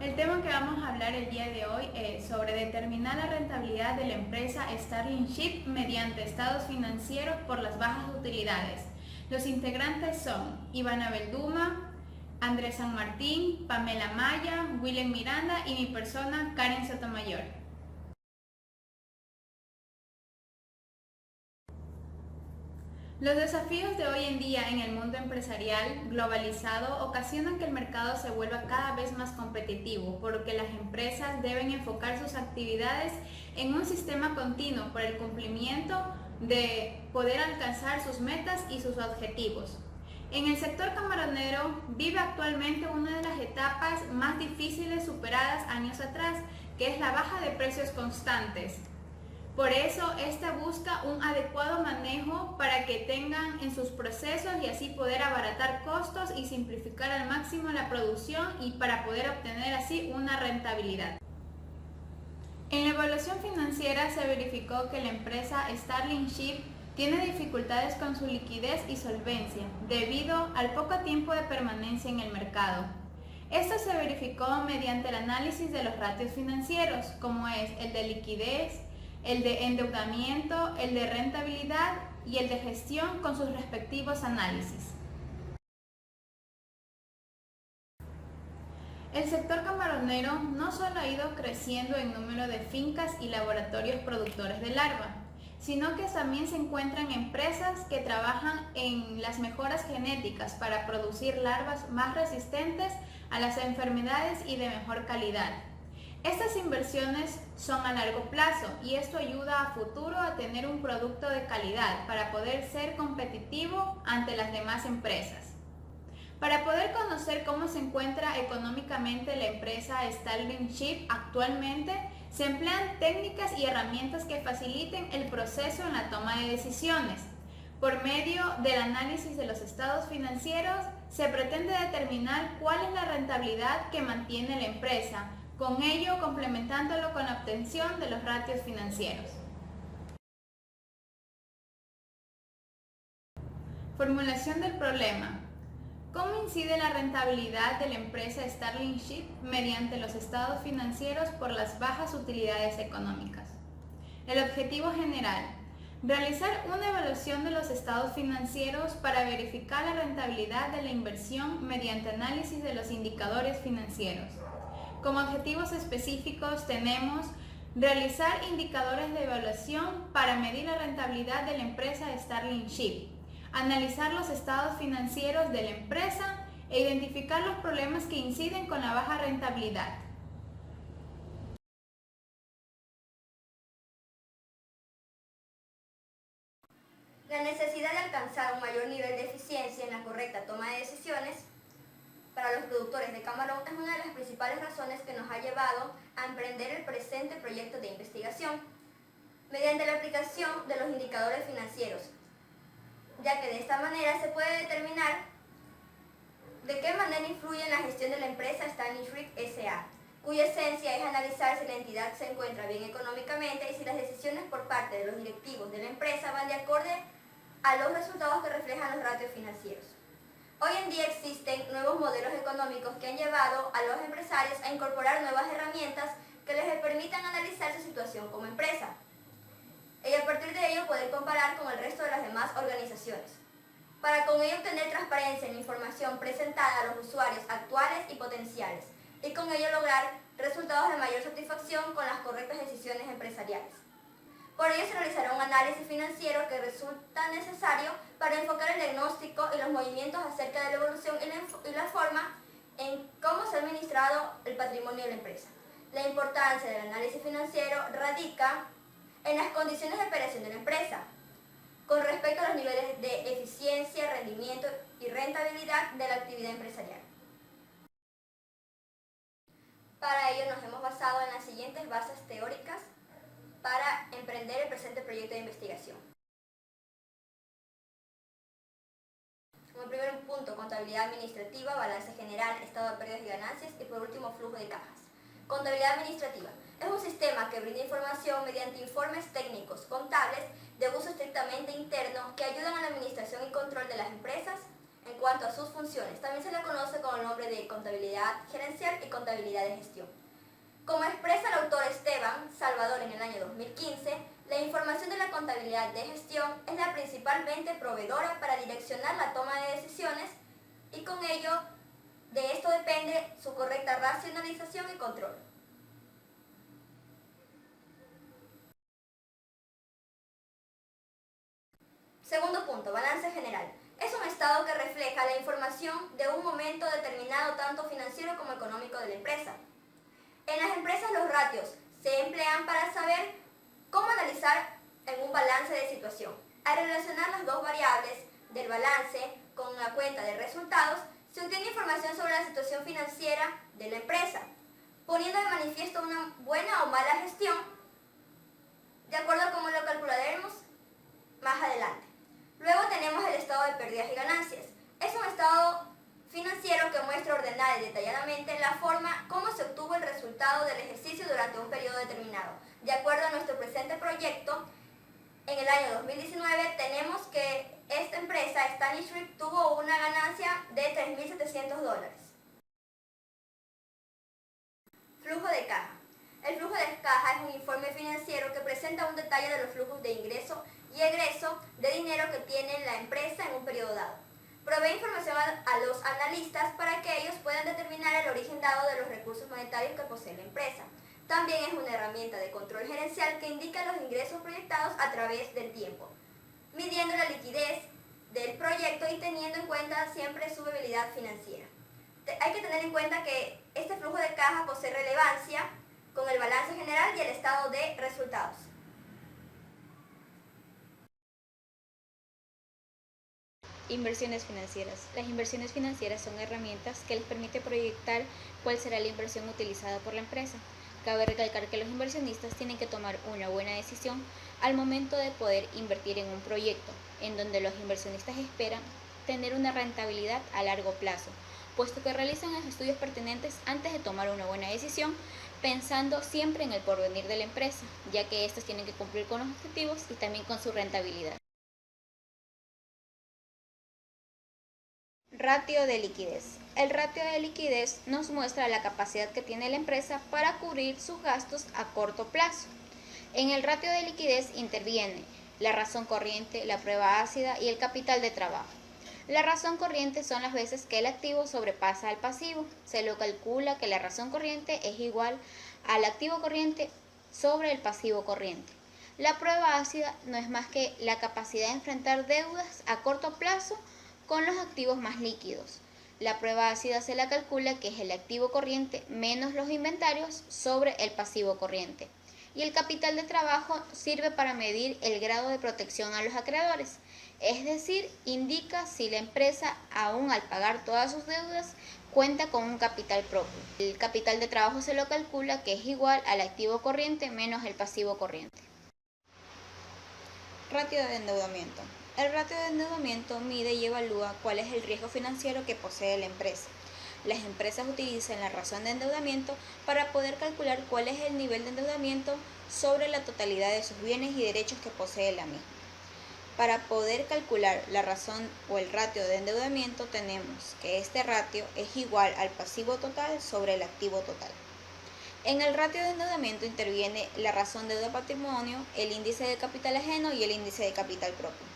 El tema que vamos a hablar el día de hoy es sobre determinar la rentabilidad de la empresa Starling Ship mediante estados financieros por las bajas utilidades. Los integrantes son Ivana Belduma, Andrés San Martín, Pamela Maya, Willem Miranda y mi persona Karen Sotomayor. Los desafíos de hoy en día en el mundo empresarial globalizado ocasionan que el mercado se vuelva cada vez más competitivo, por lo que las empresas deben enfocar sus actividades en un sistema continuo por el cumplimiento de poder alcanzar sus metas y sus objetivos. En el sector camaronero vive actualmente una de las etapas más difíciles superadas años atrás, que es la baja de precios constantes. Por eso, esta busca un adecuado manejo para que tengan en sus procesos y así poder abaratar costos y simplificar al máximo la producción y para poder obtener así una rentabilidad. En la evaluación financiera se verificó que la empresa Starling Ship tiene dificultades con su liquidez y solvencia debido al poco tiempo de permanencia en el mercado. Esto se verificó mediante el análisis de los ratios financieros, como es el de liquidez, el de endeudamiento, el de rentabilidad y el de gestión con sus respectivos análisis. El sector camaronero no solo ha ido creciendo en número de fincas y laboratorios productores de larva, sino que también se encuentran empresas que trabajan en las mejoras genéticas para producir larvas más resistentes a las enfermedades y de mejor calidad. Estas inversiones son a largo plazo y esto ayuda a futuro a tener un producto de calidad para poder ser competitivo ante las demás empresas. Para poder conocer cómo se encuentra económicamente la empresa Starling Ship actualmente, se emplean técnicas y herramientas que faciliten el proceso en la toma de decisiones. Por medio del análisis de los estados financieros, se pretende determinar cuál es la rentabilidad que mantiene la empresa, con ello complementándolo con la obtención de los ratios financieros. Formulación del problema. ¿Cómo incide la rentabilidad de la empresa Starling Ship mediante los estados financieros por las bajas utilidades económicas? El objetivo general. Realizar una evaluación de los estados financieros para verificar la rentabilidad de la inversión mediante análisis de los indicadores financieros. Como objetivos específicos tenemos realizar indicadores de evaluación para medir la rentabilidad de la empresa Starling Ship, analizar los estados financieros de la empresa e identificar los problemas que inciden con la baja rentabilidad. La necesidad de alcanzar un mayor nivel de eficiencia en la correcta toma de decisiones para los productores de camarón es una de las principales razones que nos ha llevado a emprender el presente proyecto de investigación mediante la aplicación de los indicadores financieros, ya que de esta manera se puede determinar de qué manera influye en la gestión de la empresa Starling Ship S.A., cuya esencia es analizar si la entidad se encuentra bien económicamente y si las decisiones por parte de los directivos de la empresa van de acorde a los resultados que reflejan los ratios financieros. Hoy en día existen nuevos modelos económicos que han llevado a los empresarios a incorporar nuevas herramientas que les permitan analizar su situación como empresa y a partir de ello poder comparar con el resto de las demás organizaciones, para con ello obtener transparencia en la información presentada a los usuarios actuales y potenciales y con ello lograr resultados de mayor satisfacción con las correctas decisiones empresariales. Por ello se realizará un análisis financiero que resulta necesario para enfocar el diagnóstico y los movimientos acerca de la evolución y la forma en cómo se ha administrado el patrimonio de la empresa. La importancia del análisis financiero radica en las condiciones de operación de la empresa, con respecto a los niveles de eficiencia, rendimiento y rentabilidad de la actividad empresarial. Para ello nos hemos basado en las siguientes bases teóricas para emprender el presente proyecto de investigación. Como primer punto, contabilidad administrativa, balance general, estado de pérdidas y ganancias y por último, flujo de cajas. Contabilidad administrativa es un sistema que brinda información mediante informes técnicos contables de uso estrictamente interno que ayudan a la administración y control de las empresas, en cual cuanto a sus funciones. También se le conoce con el nombre de contabilidad gerencial y contabilidad de gestión. Como expresa el autor Esteban Salvador en el año 2015, la información de la contabilidad de gestión es la principalmente proveedora para direccionar la toma de decisiones y con ello de esto depende su correcta racionalización y control. Segundo punto, balance general. Es un estado que refleja la información de un momento determinado tanto financiero como económico de la empresa. En las empresas los ratios se emplean para saber cómo analizar en un balance de situación. Al relacionar las dos variables del balance con la cuenta de resultados, se obtiene información sobre la situación financiera de la empresa, poniendo de manifiesto una buena o mala gestión, de acuerdo a cómo lo calcularemos más adelante. Luego tenemos el estado de pérdidas y ganancias. Es un estado financiero que muestra ordenada y detalladamente la forma como se obtuvo el resultado del ejercicio durante un periodo determinado. De acuerdo a nuestro presente proyecto, en el año 2019 tenemos que esta empresa, Stanley Shrip, tuvo una ganancia de $3.700. Flujo de caja. El flujo de caja es un informe financiero que presenta un detalle de los flujos de ingreso y egreso de dinero que tiene la empresa en un periodo dado. Provee información a los analistas para que ellos puedan determinar el origen dado de los recursos monetarios que posee la empresa. También es una herramienta de control gerencial que indica los ingresos proyectados a través del tiempo, midiendo la liquidez del proyecto y teniendo en cuenta siempre su viabilidad financiera. Hay que tener en cuenta que este flujo de caja posee relevancia con el balance general y el estado de resultados. Inversiones financieras. Las inversiones financieras son herramientas que les permite proyectar cuál será la inversión utilizada por la empresa. Cabe recalcar que los inversionistas tienen que tomar una buena decisión al momento de poder invertir en un proyecto, en donde los inversionistas esperan tener una rentabilidad a largo plazo, puesto que realizan los estudios pertinentes antes de tomar una buena decisión, pensando siempre en el porvenir de la empresa, ya que estos tienen que cumplir con los objetivos y también con su rentabilidad. Ratio de liquidez. El ratio de liquidez nos muestra la capacidad que tiene la empresa para cubrir sus gastos a corto plazo. En el ratio de liquidez interviene la razón corriente, la prueba ácida y el capital de trabajo. La razón corriente son las veces que el activo sobrepasa al pasivo. Se lo calcula que la razón corriente es igual al activo corriente sobre el pasivo corriente. La prueba ácida no es más que la capacidad de enfrentar deudas a corto plazo con los activos más líquidos. La prueba ácida se la calcula que es el activo corriente menos los inventarios sobre el pasivo corriente. Y el capital de trabajo sirve para medir el grado de protección a los acreedores, es decir, indica si la empresa, aún al pagar todas sus deudas, cuenta con un capital propio. El capital de trabajo se lo calcula que es igual al activo corriente menos el pasivo corriente. Ratio de endeudamiento. El ratio de endeudamiento mide y evalúa cuál es el riesgo financiero que posee la empresa. Las empresas utilizan la razón de endeudamiento para poder calcular cuál es el nivel de endeudamiento sobre la totalidad de sus bienes y derechos que posee la misma. Para poder calcular la razón o el ratio de endeudamiento tenemos que este ratio es igual al pasivo total sobre el activo total. En el ratio de endeudamiento interviene la razón deuda-patrimonio, el índice de capital ajeno y el índice de capital propio.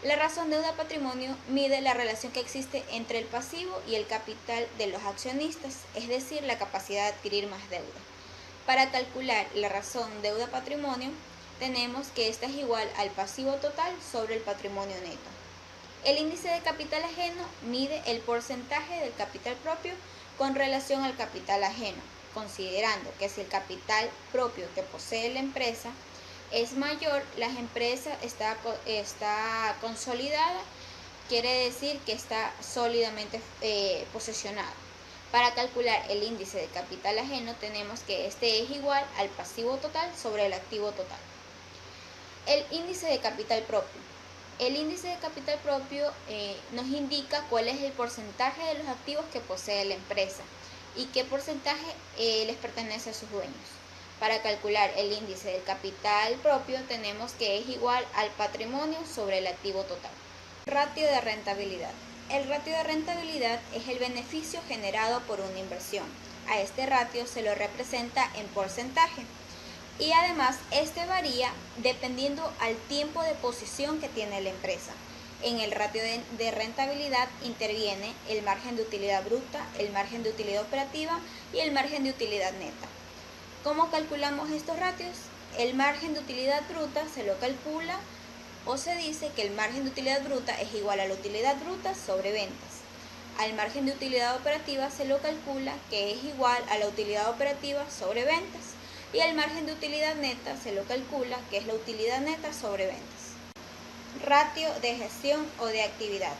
La razón deuda-patrimonio mide la relación que existe entre el pasivo y el capital de los accionistas, es decir, la capacidad de adquirir más deuda. Para calcular la razón deuda-patrimonio, tenemos que esta es igual al pasivo total sobre el patrimonio neto. El índice de capital ajeno mide el porcentaje del capital propio con relación al capital ajeno, considerando que si el capital propio que posee la empresa es mayor, la empresa está consolidada, quiere decir que está sólidamente posesionada. Para calcular el índice de capital ajeno tenemos que este es igual al pasivo total sobre el activo total. El índice de capital propio. El índice de capital propio nos indica cuál es el porcentaje de los activos que posee la empresa y qué porcentaje les pertenece a sus dueños. Para calcular el índice del capital propio tenemos que es igual al patrimonio sobre el activo total. Ratio de rentabilidad. El ratio de rentabilidad es el beneficio generado por una inversión. A este ratio se lo representa en porcentaje. Y además, este varía dependiendo al tiempo de posición que tiene la empresa. En el ratio de rentabilidad interviene el margen de utilidad bruta, el margen de utilidad operativa y el margen de utilidad neta. ¿Cómo calculamos estos ratios? El margen de utilidad bruta se lo calcula o se dice que el margen de utilidad bruta es igual a la utilidad bruta sobre ventas. Al margen de utilidad operativa se lo calcula que es igual a la utilidad operativa sobre ventas. Y el margen de utilidad neta se lo calcula que es la utilidad neta sobre ventas. Ratio de gestión o de actividad.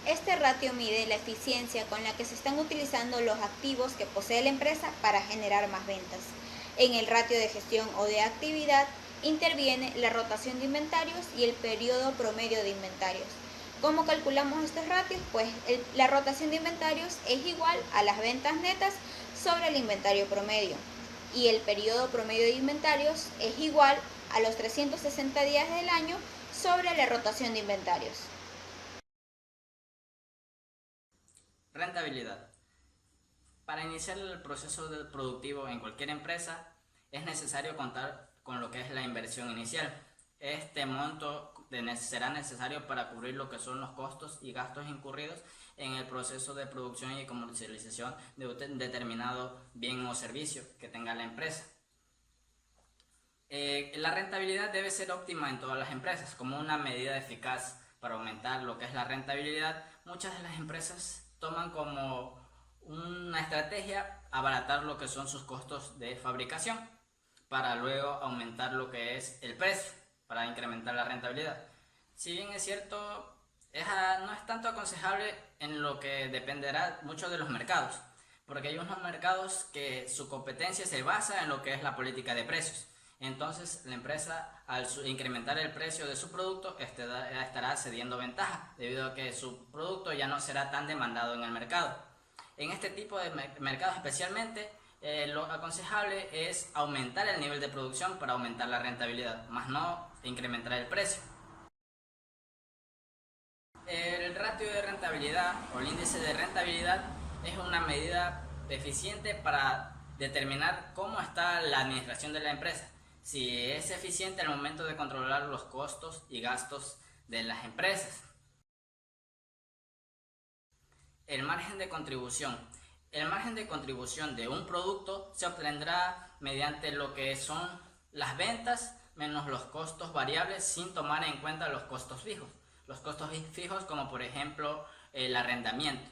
Este ratio mide la eficiencia con la que se están utilizando los activos que posee la empresa para generar más ventas. En el ratio de gestión o de actividad interviene la rotación de inventarios y el periodo promedio de inventarios. ¿Cómo calculamos estos ratios? Pues la rotación de inventarios es igual a las ventas netas sobre el inventario promedio. Y el periodo promedio de inventarios es igual a los 360 días del año sobre la rotación de inventarios. Rentabilidad. Para iniciar el proceso productivo en cualquier empresa es necesario contar con lo que es la inversión inicial. Este monto será necesario para cubrir lo que son los costos y gastos incurridos en el proceso de producción y comercialización de un determinado bien o servicio que tenga la empresa. La rentabilidad debe ser óptima en todas las empresas. Como una medida eficaz para aumentar lo que es la rentabilidad, muchas de las empresas toman como una estrategia abaratar lo que son sus costos de fabricación para luego aumentar lo que es el precio para incrementar la rentabilidad. Si bien es cierto, no es tanto aconsejable en lo que dependerá mucho de los mercados, porque hay unos mercados que su competencia se basa en lo que es la política de precios. Entonces la empresa, al incrementar el precio de su producto, estará cediendo ventaja debido a que su producto ya no será tan demandado en el mercado. En este tipo de mercados especialmente, lo aconsejable es aumentar el nivel de producción para aumentar la rentabilidad, más no incrementar el precio. El ratio de rentabilidad o el índice de rentabilidad es una medida eficiente para determinar cómo está la administración de la empresa, si es eficiente al momento de controlar los costos y gastos de las empresas. El margen de contribución. El margen de contribución de un producto se obtendrá mediante lo que son las ventas menos los costos variables sin tomar en cuenta los costos fijos. Los costos fijos como por ejemplo el arrendamiento.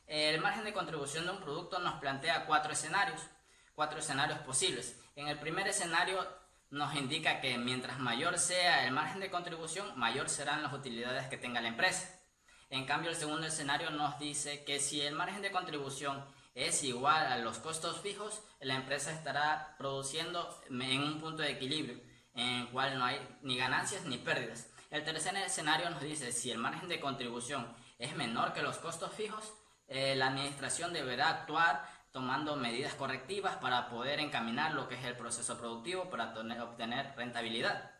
El margen de contribución de un producto nos plantea cuatro escenarios posibles. En el primer escenario nos indica que mientras mayor sea el margen de contribución, mayor serán las utilidades que tenga la empresa. En cambio, el segundo escenario nos dice que si el margen de contribución es igual a los costos fijos, la empresa estará produciendo en un punto de equilibrio, en el cual no hay ni ganancias ni pérdidas. El tercer escenario nos dice si el margen de contribución es menor que los costos fijos, la administración deberá actuar tomando medidas correctivas para poder encaminar lo que es el proceso productivo para obtener rentabilidad.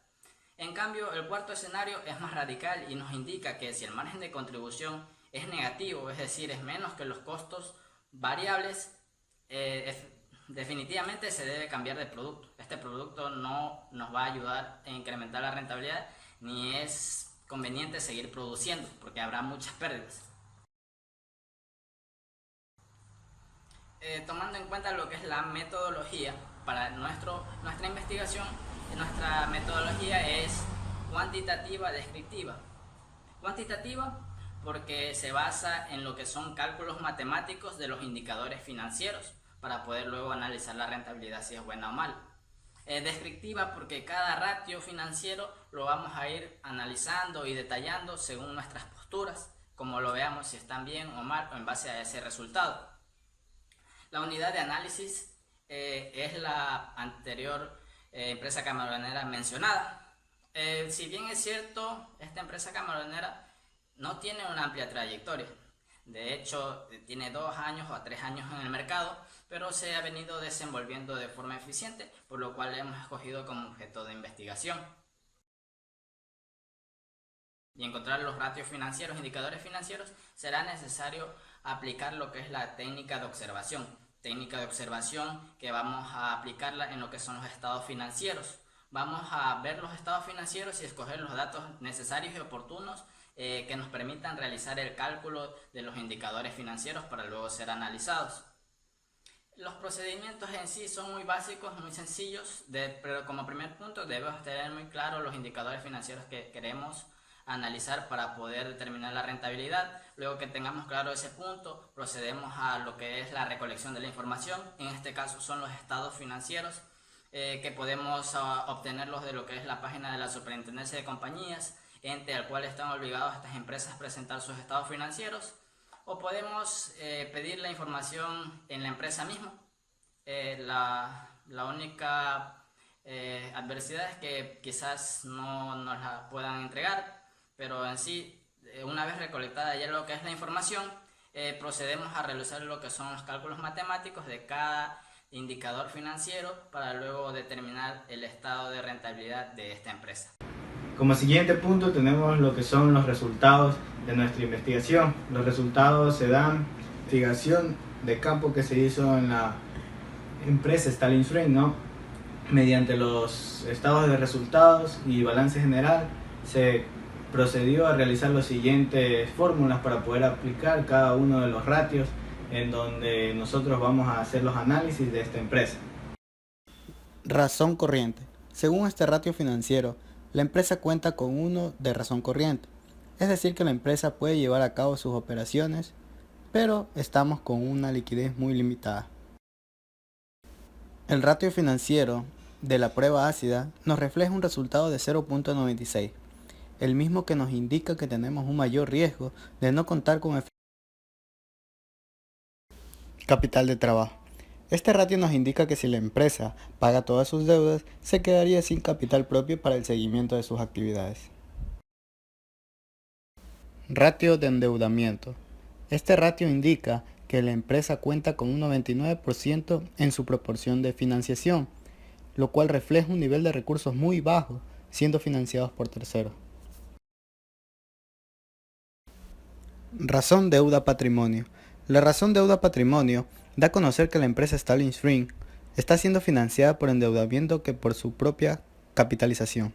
En cambio, el cuarto escenario es más radical y nos indica que si el margen de contribución es negativo, es decir, es menos que los costos variables, definitivamente se debe cambiar de producto. Este producto no nos va a ayudar a incrementar la rentabilidad ni es conveniente seguir produciendo porque habrá muchas pérdidas. Tomando en cuenta lo que es la metodología para nuestra investigación, nuestra metodología es cuantitativa descriptiva. Cuantitativa porque se basa en lo que son cálculos matemáticos de los indicadores financieros para poder luego analizar la rentabilidad si es buena o mala. Descriptiva porque cada ratio financiero lo vamos a ir analizando y detallando según nuestras posturas, como lo veamos si están bien o mal o en base a ese resultado. La unidad de análisis es la anterior empresa camaronera mencionada. Si bien es cierto, esta empresa camaronera no tiene una amplia trayectoria. De hecho, tiene 2 años o 3 años en el mercado, pero se ha venido desenvolviendo de forma eficiente, por lo cual hemos escogido como objeto de investigación. y encontrar los ratios financieros, indicadores financieros, será necesario aplicar lo que es la técnica de observación. Técnica de observación que vamos a aplicarla en lo que son los estados financieros. Vamos a ver los estados financieros y escoger los datos necesarios y oportunos que nos permitan realizar el cálculo de los indicadores financieros para luego ser analizados. Los procedimientos en sí son muy básicos, muy sencillos, pero como primer punto debemos tener muy claro los indicadores financieros que queremos analizar para poder determinar la rentabilidad. Luego que tengamos claro ese punto, procedemos a lo que es la recolección de la información. En este caso son los estados financieros que podemos obtenerlos de lo que es la página de la Superintendencia de Compañías, ente al cual están obligados estas empresas a presentar sus estados financieros, o podemos pedir la información en la empresa misma. La única adversidad es que quizás no nos la puedan entregar, pero en sí, una vez recolectada ya lo que es la información, procedemos a realizar lo que son los cálculos matemáticos de cada indicador financiero para luego determinar el estado de rentabilidad de esta empresa. Como siguiente punto tenemos lo que son los resultados de nuestra investigación. Los resultados se dan investigación de campo que se hizo en la empresa Stalin Spring, ¿no? Mediante los estados de resultados y balance general se procedió a realizar las siguientes fórmulas para poder aplicar cada uno de los ratios en donde nosotros vamos a hacer los análisis de esta empresa. Razón corriente. Según este ratio financiero, la empresa cuenta con uno de razón corriente, es decir que la empresa puede llevar a cabo sus operaciones, pero estamos con una liquidez muy limitada. El ratio financiero de la prueba ácida nos refleja un resultado de 0.96, el mismo que nos indica que tenemos un mayor riesgo de no contar con capital de trabajo. Este ratio nos indica que si la empresa paga todas sus deudas, se quedaría sin capital propio para el seguimiento de sus actividades. Ratio de endeudamiento. Este ratio indica que la empresa cuenta con un 99% en su proporción de financiación, lo cual refleja un nivel de recursos muy bajo, siendo financiados por terceros. Razón deuda patrimonio. La razón deuda patrimonio da a conocer que la empresa Stalin Spring está siendo financiada por endeudamiento que por su propia capitalización.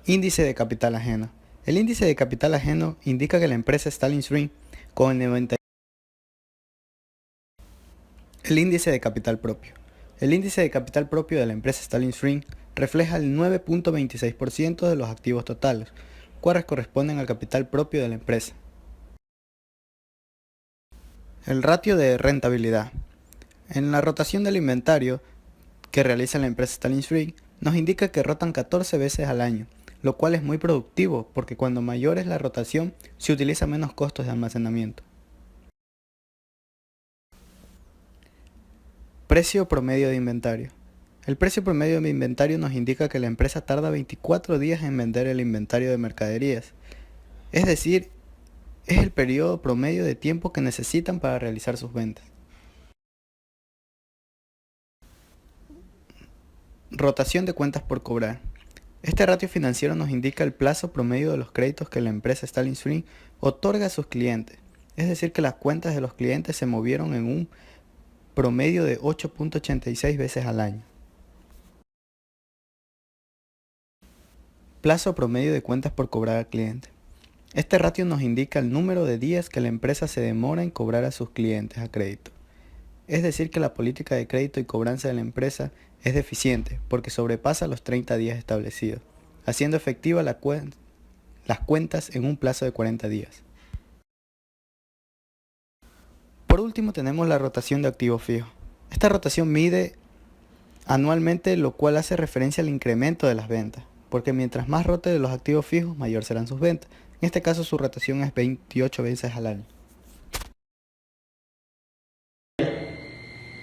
Índice de capital ajeno. El índice de capital ajeno indica que la empresa Stalin Spring con el 90%. El índice de capital propio. El índice de capital propio de la empresa Stalin Spring refleja el 9.26% de los activos totales, cuales corresponden al capital propio de la empresa. El ratio de rentabilidad. En la rotación del inventario que realiza la empresa Stalin Spring, nos indica que rotan 14 veces al año, lo cual es muy productivo porque cuando mayor es la rotación, se utiliza menos costos de almacenamiento. Precio promedio de inventario. El precio promedio de inventario nos indica que la empresa tarda 24 días en vender el inventario de mercaderías, es decir, es el periodo promedio de tiempo que necesitan para realizar sus ventas. Rotación de cuentas por cobrar. Este ratio financiero nos indica el plazo promedio de los créditos que la empresa Stalin Spring otorga a sus clientes, es decir que las cuentas de los clientes se movieron en un promedio de 8.86 veces al año. Plazo promedio de cuentas por cobrar al cliente. Este ratio nos indica el número de días que la empresa se demora en cobrar a sus clientes a crédito. Es decir que la política de crédito y cobranza de la empresa es deficiente porque sobrepasa los 30 días establecidos, haciendo efectiva las cuentas en un plazo de 40 días. Por último tenemos la rotación de activos fijos. Esta rotación mide anualmente, lo cual hace referencia al incremento de las ventas, porque mientras más rote de los activos fijos, mayor serán sus ventas. En este caso su rotación es 28 veces al año.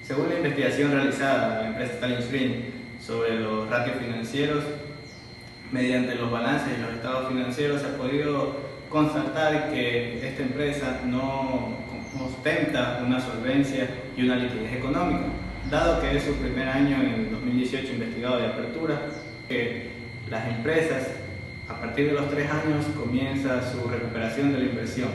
Según la investigación realizada por la empresa Stalin Spring sobre los ratios financieros, mediante los balances y los estados financieros se ha podido constatar que esta empresa no ostenta una solvencia y una liquidez económica, dado que es su primer año en el 2018 investigado de apertura, que Las empresas, a partir de los 3 años, comienza su recuperación de la inversión.